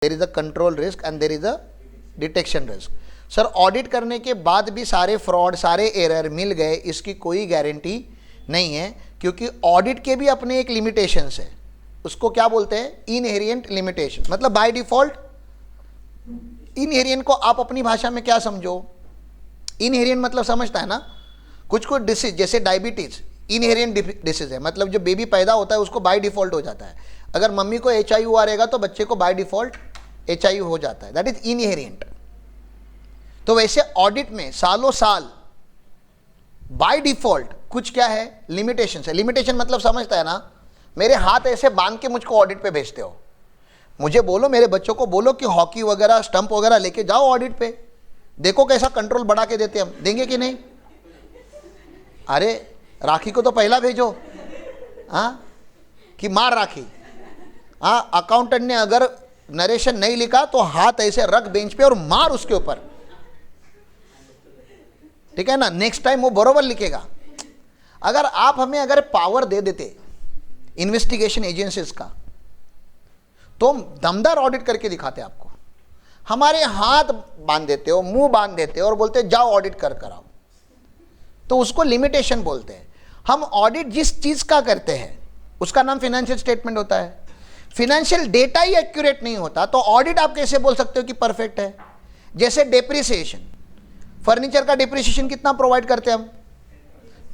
There is a control risk and there is a detection risk. Sir audit करने के बाद भी सारे फ्रॉड, सारे एरर मिल गए, इसकी कोई गारंटी नहीं है, क्योंकि ऑडिट के भी अपने एक लिमिटेशंस है। उसको क्या बोलते हैं? इनहेरिएंट लिमिटेशन, मतलब बाय डिफॉल्ट। इनहेरिएंट को आप अपनी भाषा में क्या समझो? इनहेरिएंट मतलब समझता है ना, कुछ कुछ डिसीज जैसे डायबिटीज इनहेरिएंट डिसीज है, मतलब जो बेबी पैदा होता है उसको बाय डिफॉल्ट हो जाता है। अगर मम्मी को HIV रहेगा तो बच्चे को बाय डिफॉल्ट HIV हो जाता है, दैट इज इनहेरिएंट। तो वैसे ऑडिट में सालों साल बाय डिफॉल्ट कुछ क्या है? लिमिटेशन है। लिमिटेशन मतलब समझता है ना, मेरे हाथ ऐसे बांध के मुझको ऑडिट पे भेजते हो, मुझे बोलो, मेरे बच्चों को बोलो कि हॉकी वगैरह स्टंप वगैरह लेके जाओ ऑडिट पे, देखो कैसा कंट्रोल बढ़ा के देते हम, देंगे कि नहीं? अरे राखी को तो पहला भेजो, हाँ, कि मार राखी। हाँ, अकाउंटेंट ने अगर नरेशन नहीं लिखा तो हाथ ऐसे रख बेंच पे और मार उसके ऊपर, ठीक है ना? नेक्स्ट टाइम वो बरोबर लिखेगा। अगर आप हमें अगर पावर दे देते इन्वेस्टिगेशन एजेंसीज का, तो दमदार ऑडिट करके दिखाते आपको। हमारे हाथ बांध देते हो, मुंह बांध देते हो और बोलते जाओ ऑडिट कर कराओ, तो उसको लिमिटेशन बोलते हैं। हम ऑडिट जिस चीज का करते हैं उसका नाम फाइनेंशियल स्टेटमेंट होता है। फाइनेंशियल डेटा ही एक्यूरेट नहीं होता तो ऑडिट आप कैसे बोल सकते हो कि परफेक्ट है? जैसे डेप्रिसिएशन, फर्नीचर का डेप्रिसिएशन कितना प्रोवाइड करते हैं हम?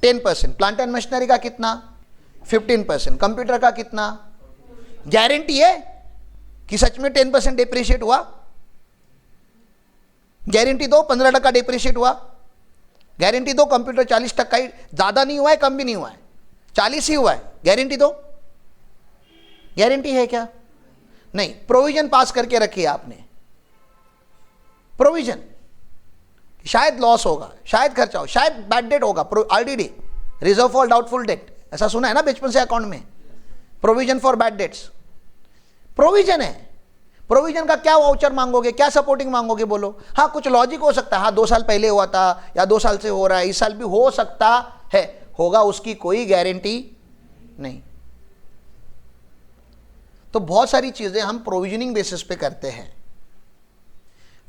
10%। प्लांट एंड मशीनरी का कितना? 15%। कंप्यूटर का कितना? गारंटी है कि सच में 10% डेप्रिशिएट हुआ? गारंटी दो 15% डेप्रिशिएट हुआ? गारंटी दो कंप्यूटर 40% ही, ज्यादा नहीं हुआ है कम भी नहीं हुआ है, 40 ही हुआ है, गारंटी दो। गारंटी है क्या? नहीं। प्रोविजन पास करके रखी आपने, प्रोविजन, शायद लॉस होगा, शायद खर्चा हो, शायद बैड डेट होगा, RDD, reserve for doubtful debt, ऐसा सुना है ना बचपन से अकाउंट में, provision for bad debts. Provision है, प्रोविजन का क्या वाउचर मांगोगे, क्या सपोर्टिंग मांगोगे बोलो? हाँ, कुछ लॉजिक हो सकता है, हाँ 2 साल पहले हुआ था या 2 साल से हो रहा है, इस साल भी हो सकता है, होगा, उसकी कोई गारंटी नहीं। तो बहुत सारी चीजें हम प्रोविजनिंग बेसिस पे करते हैं।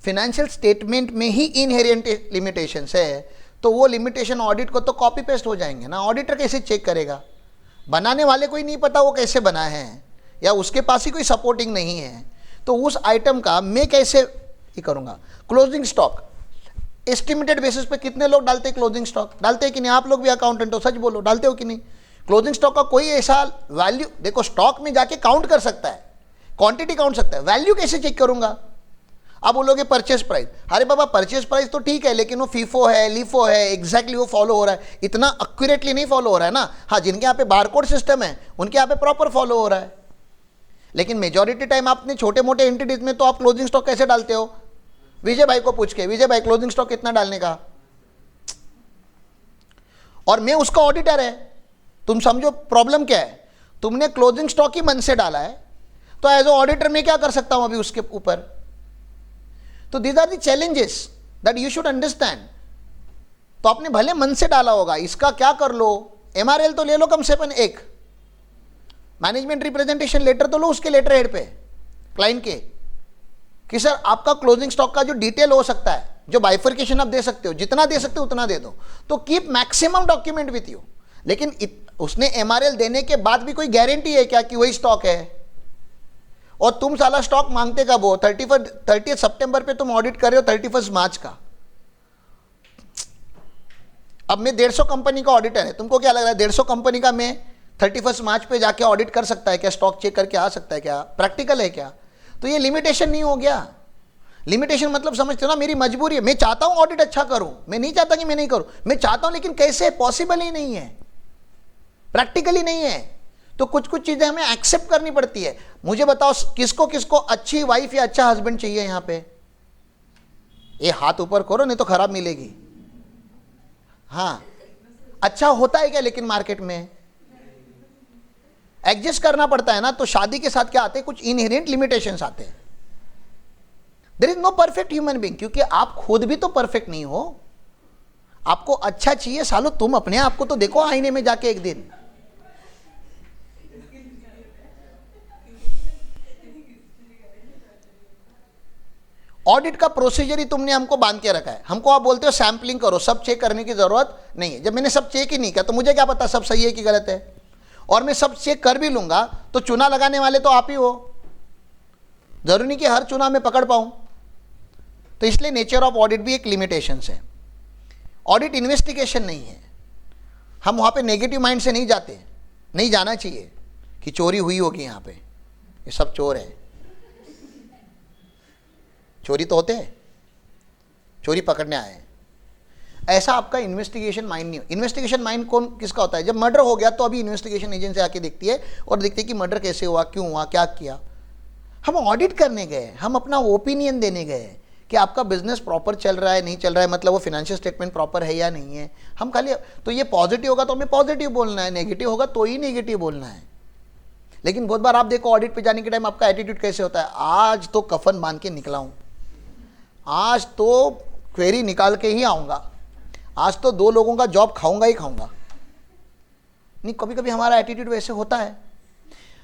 फाइनेंशियल स्टेटमेंट में ही इनहेरिएंट लिमिटेशंस है, तो वो लिमिटेशन ऑडिट को तो कॉपी पेस्ट हो जाएंगे ना। ऑडिटर कैसे चेक करेगा? बनाने वाले को ही नहीं पता वो कैसे बना है, या उसके पास ही कोई सपोर्टिंग नहीं है, तो उस आइटम का मैं कैसे ही करूंगा? क्लोजिंग स्टॉक एस्टिमेटेड बेसिस पे कितने लोग डालते हैं क्लोजिंग स्टॉक? डालते हैं कि नहीं? आप लोग भी अकाउंटेंट हो, सच बोलो, डालते हो कि नहीं? क्लोजिंग स्टॉक का कोई ऐसा वैल्यू, देखो स्टॉक में जाके काउंट कर सकता है, क्वांटिटी काउंट सकता है, वैल्यू कैसे चेक करूंगा? आप बोलोगे परचेस प्राइस, अरे बाबा परचेस प्राइस तो ठीक है, लेकिन वो फीफो है, लीफो है, एग्जैक्टली वो फॉलो हो रहा है, इतना एक्यूरेटली नहीं फॉलो हो रहा है ना। हाँ, जिनके यहाँ पे बारकोड सिस्टम है उनके यहाँ पे प्रॉपर फॉलो हो रहा है, लेकिन मेजॉरिटी टाइम आपने छोटे मोटे एंटिटीज में तो आप क्लोजिंग स्टॉक कैसे डालते हो? विजय भाई को पूछ के, विजय भाई क्लोजिंग स्टॉक कितना डालने का, और मैं उसका ऑडिटर है। तुम समझो प्रॉब्लम क्या है, तुमने क्लोजिंग स्टॉक ही मन से डाला है, तो एज ऑडिटर मैं क्या कर सकता हूं अभी उसके ऊपर? तो these are the challenges that you should understand. तो आपने भले मन से डाला होगा, इसका क्या कर लो, MRL तो ले लो कम से कम एक, मैनेजमेंट रिप्रेजेंटेशन लेटर तो लो उसके लेटर हेड पे क्लाइंट के, कि सर आपका क्लोजिंग स्टॉक का जो डिटेल हो सकता है, जो बाइफर्केशन आप दे सकते हो, जितना दे सकते हो उतना दे दो, तो keep maximum document with you. लेकिन उसने MRL देने के बाद भी कोई गारंटी है क्या कि वही स्टॉक है? और तुम साला स्टॉक मांगते कब हो? 30 सितंबर पे तुम ऑडिट कर रहे हो 31 मार्च का। अब मैं 150 कंपनी का ऑडिटर है, तुमको क्या लग रहा है 150 कंपनी का मैं 31 मार्च पे जाके ऑडिट कर सकता है क्या? स्टॉक चेक करके आ सकता है क्या? प्रैक्टिकल है क्या? तो ये लिमिटेशन नहीं हो गया। लिमिटेशन मतलब समझते हो ना, मेरी मजबूरी है, मैं चाहता हूं ऑडिट अच्छा करूं, मैं नहीं चाहता कि मैं नहीं करूं, मैं चाहता हूं, लेकिन कैसे? पॉसिबल ही नहीं है, प्रैक्टिकली नहीं है। तो कुछ कुछ चीजें हमें एक्सेप्ट करनी पड़ती है। मुझे बताओ किसको किसको अच्छी वाइफ या अच्छा हस्बैंड चाहिए यहां पे? ये हाथ ऊपर करो, नहीं तो खराब मिलेगी। हाँ, अच्छा होता है क्या लेकिन मार्केट में? एडजस्ट करना पड़ता है ना। तो शादी के साथ क्या आते हैं? कुछ इनहेरेंट लिमिटेशंस आते हैं। There is no perfect human being, क्योंकि आप खुद भी तो परफेक्ट नहीं हो। आपको अच्छा चाहिए सालो, तुम अपने आप को तो देखो आईने में जाके एक दिन। ऑडिट का प्रोसीजर ही तुमने हमको बांध के रखा है। हमको आप बोलते हो सैम्पलिंग करो, सब चेक करने की जरूरत नहीं है। जब मैंने सब चेक ही नहीं किया तो मुझे क्या पता सब सही है कि गलत है। और मैं सब चेक कर भी लूंगा तो चुना लगाने वाले तो आप ही हो, जरूरी नहीं कि हर चुनाव में पकड़ पाऊं। तो इसलिए नेचर ऑफ ऑडिट भी एक लिमिटेशन है। ऑडिट इन्वेस्टिगेशन नहीं है। हम वहां पे नेगेटिव माइंड से नहीं जाते, नहीं जाना चाहिए कि चोरी हुई होगी यहाँ पे, ये सब चोर है। चोरी तो होते हैं, चोरी पकड़ने आए हैं, ऐसा आपका इन्वेस्टिगेशन माइंड नहीं हो। इन्वेस्टिगेशन माइंड कौन किसका होता है? जब मर्डर हो गया तो अभी इन्वेस्टिगेशन एजेंसी आके देखती है और देखती है कि मर्डर कैसे हुआ, क्यों हुआ, क्या किया। हम ऑडिट करने गए, हम अपना ओपिनियन देने गए कि आपका बिजनेस प्रॉपर चल रहा है नहीं चल रहा है, मतलब वो फाइनेंशियल स्टेटमेंट प्रॉपर है या नहीं है। हम खाली तो ये पॉजिटिव होगा तो हमें पॉजिटिव बोलना है, नेगेटिव होगा तो ही नेगेटिव बोलना है। लेकिन बहुत बार आप देखो ऑडिट पे जाने के टाइम आपका एटीट्यूड कैसे होता है, आज तो कफन बांध के निकला हूं, आज तो क्वेरी निकाल के ही आऊंगा, आज तो 2 लोगों का जॉब खाऊंगा ही खाऊंगा। नहीं, कभी कभी हमारा एटीट्यूड वैसे होता है।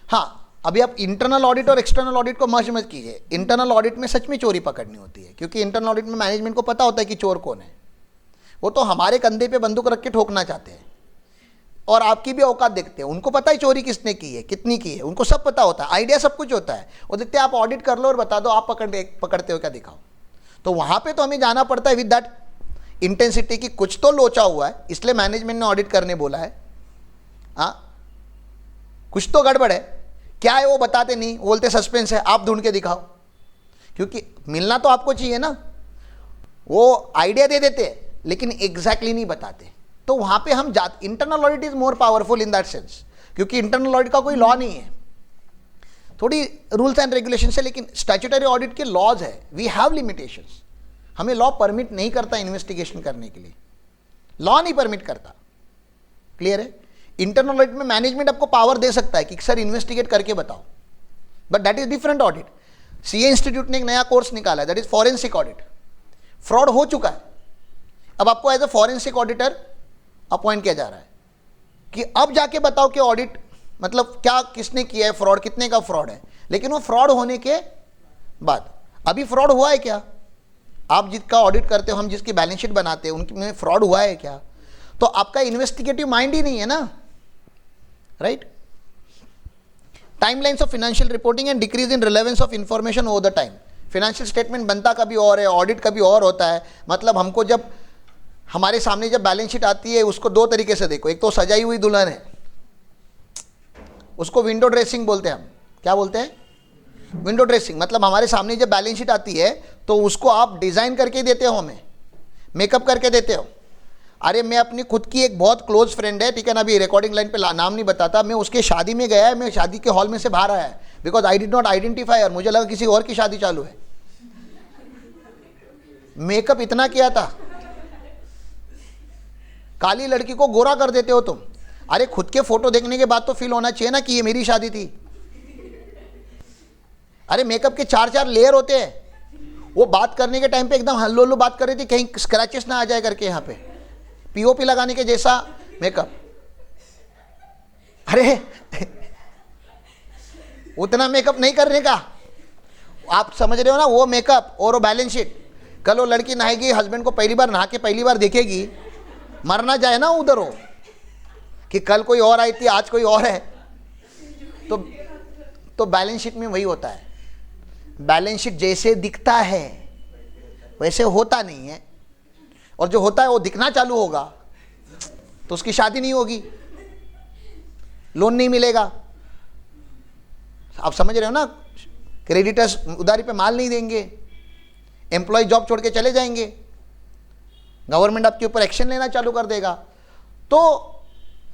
हाँ, अभी आप इंटरनल ऑडिट और एक्सटर्नल ऑडिट को मर्ज मत कीजिए। इंटरनल ऑडिट में सच में चोरी पकड़नी होती है, क्योंकि इंटरनल ऑडिट में मैनेजमेंट को पता होता है कि चोर कौन है। वो तो हमारे कंधे पे बंदूक रख के ठोकना चाहते हैं और आपकी भी औकात देखते हैं। उनको पता है चोरी किसने की है, कितनी की है, उनको सब पता होता है, आइडिया सब कुछ होता है। वो देखते हैं आप ऑडिट कर लो और बता दो आप पकड़ते हो क्या, दिखाओ। तो वहां पर तो हमें जाना पड़ता है विद दैट इंटेंसिटी की कुछ तो लोचा हुआ है, इसलिए मैनेजमेंट ने ऑडिट करने बोला है। हाँ, कुछ तो गड़बड़ है, क्या है वो बताते नहीं, बोलते सस्पेंस है, आप ढूंढ के दिखाओ। क्योंकि मिलना तो आपको चाहिए ना, वो आइडिया दे देते लेकिन एग्जैक्टली नहीं बताते। तो वहां पे हम जाते, internal audit is more powerful in that sense, क्योंकि इंटरनल ऑडिट का कोई लॉ नहीं है, थोड़ी रूल्स एंड रेगुलेशन है। लेकिन स्टैट्यूटरी ऑडिट के लॉज है, वी हैव लिमिटेशंस। हमें लॉ परमिट नहीं करता इन्वेस्टिगेशन करने के लिए, लॉ नहीं परमिट करता। क्लियर है? इंटरनल ऑडिट में मैनेजमेंट आपको पावर दे सकता है कि सर इन्वेस्टिगेट करके बताओ, but that is different audit. CA institute ने एक नया कोर्स निकाला है, that is forensic audit. Fraud हो चुका है, अब आपको as a forensic auditor appoint किया जा रहा है कि अब जाके बताओ कि ऑडिट मतलब क्या, किसने किया है फ्रॉड, कितने का फ्रॉड है। लेकिन वो फ्रॉड होने के बाद, अभी फ्रॉड हुआ है क्या? आप जिसका ऑडिट करते हो, हम जिसकी बैलेंस शीट बनाते हैं, उनमें फ्रॉड हुआ है क्या? तो आपका इन्वेस्टिगेटिव माइंड ही नहीं है ना, right? Timelines of financial reporting and decrease in relevance of information over the time. Financial statement बनता कभी और है, ऑडिट कभी और होता है। मतलब हमको जब हमारे सामने जब बैलेंस शीट आती है, उसको 2 तरीके से देखो। एक तो सजाई हुई दुल्हन है, उसको विंडो ड्रेसिंग बोलते हैं हम। क्या बोलते हैं? Window dressing. मतलब हमारे सामने जब बैलेंस शीट आती है तो उसको आप डिज़ाइन करके देते हो, हमें मेकअप करके देते हो। अरे मैं अपनी खुद की एक बहुत क्लोज फ्रेंड है, ठीक है ना, अभी रिकॉर्डिंग लाइन पे नाम नहीं बताता, मैं उसके शादी में गया है, मैं शादी के हॉल में से बाहर आया है because I did not identify, और मुझे लगा किसी और की शादी चालू है। मेकअप इतना किया था, काली लड़की को गोरा कर देते हो तुम। अरे खुद के फोटो देखने के बाद तो फील होना चाहिए ना कि ये मेरी शादी थी। अरे मेकअप के 4-4 लेयर होते हैं। वो बात करने के टाइम पे एकदम हल्लो हल्लो बात कर रही थी, कहीं स्क्रैचेस ना आ जाए करके, यहाँ पे पीओपी लगाने के जैसा मेकअप। अरे उतना मेकअप नहीं करने का, आप समझ रहे हो ना, वो मेकअप और वो बैलेंस शीट। कल वो लड़की नहाएगी, हस्बैंड को पहली बार नहा के पहली बार देखेगी, मर ना जाए ना उधर हो कि कल कोई और आई थी आज कोई और है। तो बैलेंस शीट में वही होता है, बैलेंस शीट जैसे दिखता है वैसे होता नहीं है, और जो होता है वो दिखना चालू होगा तो उसकी शादी नहीं होगी, लोन नहीं मिलेगा। आप समझ रहे हो ना, क्रेडिटर्स उधारी पे माल नहीं देंगे, एम्प्लॉय जॉब छोड़ के चले जाएंगे, गवर्नमेंट आपके ऊपर एक्शन लेना चालू कर देगा। तो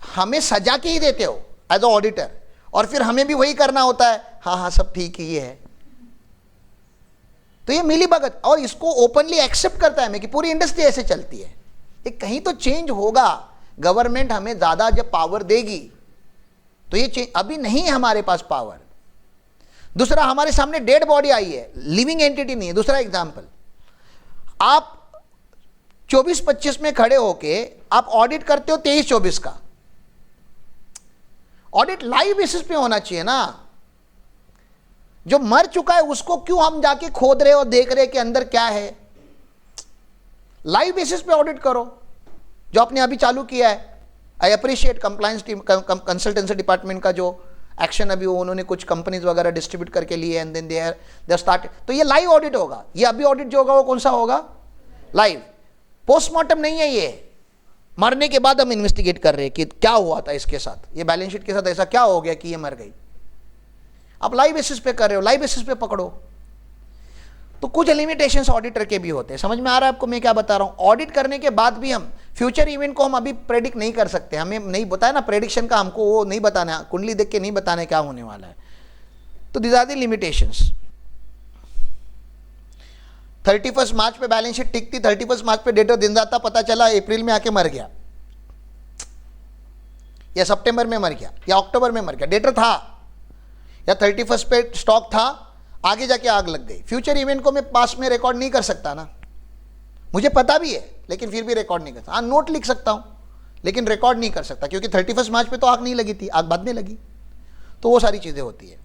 हमें सजा के ही देते हो एज अ ऑडिटर, और फिर हमें भी वही करना होता है, हाँ हाँ सब ठीक ही है। तो ये मिली भगत, और इसको ओपनली एक्सेप्ट करता है मैं कि पूरी इंडस्ट्री ऐसे चलती है। ये कहीं तो चेंज होगा, गवर्नमेंट हमें ज्यादा जब पावर देगी तो ये चेंज, अभी नहीं है हमारे पास पावर। दूसरा, हमारे सामने डेड बॉडी आई है, लिविंग एंटिटी नहीं है। दूसरा एग्जाम्पल, आप 24-25 में खड़े होके आप ऑडिट करते हो 23-24 का। ऑडिट लाइव बेसिस पे होना चाहिए ना, जो मर चुका है उसको क्यों हम जाके खोद रहे और देख रहे कि अंदर क्या है? लाइव बेसिस पे ऑडिट करो, जो आपने अभी चालू किया है। I appreciate compliance team, consultancy department का जो एक्शन अभी उन्होंने कुछ कंपनीज वगैरह डिस्ट्रीब्यूट करके लिए एंड देन दे स्टार्ट। तो ये लाइव ऑडिट होगा। ये अभी ऑडिट जो होगा वो कौन सा होगा? लाइव। पोस्टमार्टम नहीं है ये, मरने के बाद हम इन्वेस्टिगेट कर रहे हैं कि क्या हुआ था इसके साथ, ये बैलेंस शीट के साथ ऐसा क्या हो गया कि ये मर गई। आप लाइव बेसिस पे कर रहे हो, लाइव बेसिस पे पकड़ो। तो कुछ लिमिटेशंस ऑडिटर के भी होते हैं। समझ में आ रहा है आपको मैं क्या बता रहा हूं? ऑडिट करने के बाद भी हम फ्यूचर इवेंट को हम अभी प्रेडिक्ट नहीं कर सकते, हमें नहीं बताया ना प्रेडिक्शन का, हमको वो नहीं बताना, कुंडली देख के नहीं बताना क्या होने वाला है। तो दीज आर द लिमिटेशंस। 31 मार्च पे बैलेंस शीट टिक थी, 31 मार्च पे डेटर दिन जाता, पता चला अप्रैल में आके मर गया, या सितंबर में मर गया, या अक्टूबर में मर गया। डेटर था या 31 पे स्टॉक था, आगे जाके आग लग गई। फ्यूचर इवेंट को मैं पास में रिकॉर्ड नहीं कर सकता ना, मुझे पता भी है लेकिन फिर भी रिकॉर्ड नहीं कर सकता। हाँ, नोट लिख सकता हूं लेकिन रिकॉर्ड नहीं कर सकता, क्योंकि 31 मार्च पे तो आग नहीं लगी थी, आग बाद में लगी। तो वो सारी चीजें होती है।